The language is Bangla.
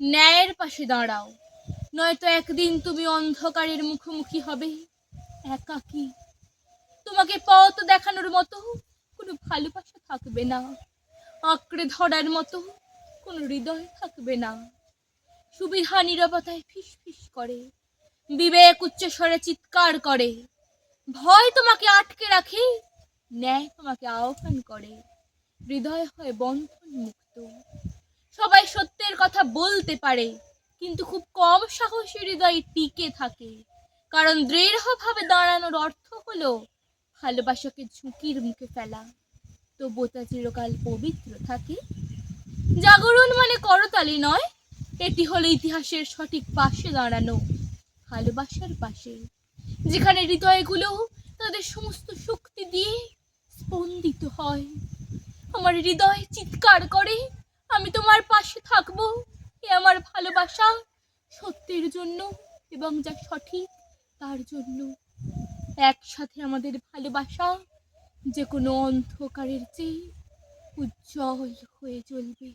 ন্যায়ের পাশে দাঁড়াও, নয়তো একদিন তুমি অন্ধকারের মুখোমুখি হবে একাকী। তোমাকে পথ দেখানোর মতো কোনো ভালোবাসা থাকবে না, আঁকড়ে ধরার মতো কোনো হৃদয় থাকবে না। সুবিধা নীরবতায় ফিস ফিস করে, বিবেক উচ্চস্বরে চিৎকার করে। ভয় তোমাকে আটকে রাখে, ন্যায় তোমাকে আহ্বান করে। হৃদয় হয় বন্ধন মুক্ত। সবাই সত্যের কথা বলতে পারে, কিন্তু খুব কম সাহসী হৃদয় টিকে থাকে। কারণ দৃঢ়ভাবে দাঁড়ানোর অর্থ হলো ভালোবাসাকে ঝুঁকির মুখে ফেলা, তবুও তা চিরকাল পবিত্র থাকে। জাগরণ মানে করতালি নয়, এটি হলো ইতিহাসের সঠিক পাশে দাঁড়ানো, ভালোবাসার পাশে, যেখানে হৃদয়গুলো তাদের সমস্ত শক্তি দিয়ে স্পন্দিত হয়। আমার হৃদয় চিৎকার করে, আমি তোমার পাশে থাকবো। এ আমার ভালোবাসা, সত্যের জন্য এবং যা সঠিক তার জন্য। একসাথে আমাদের ভালোবাসা যে কোনো অন্ধকারের চেয়ে উজ্জ্বল হয়ে জ্বলবে।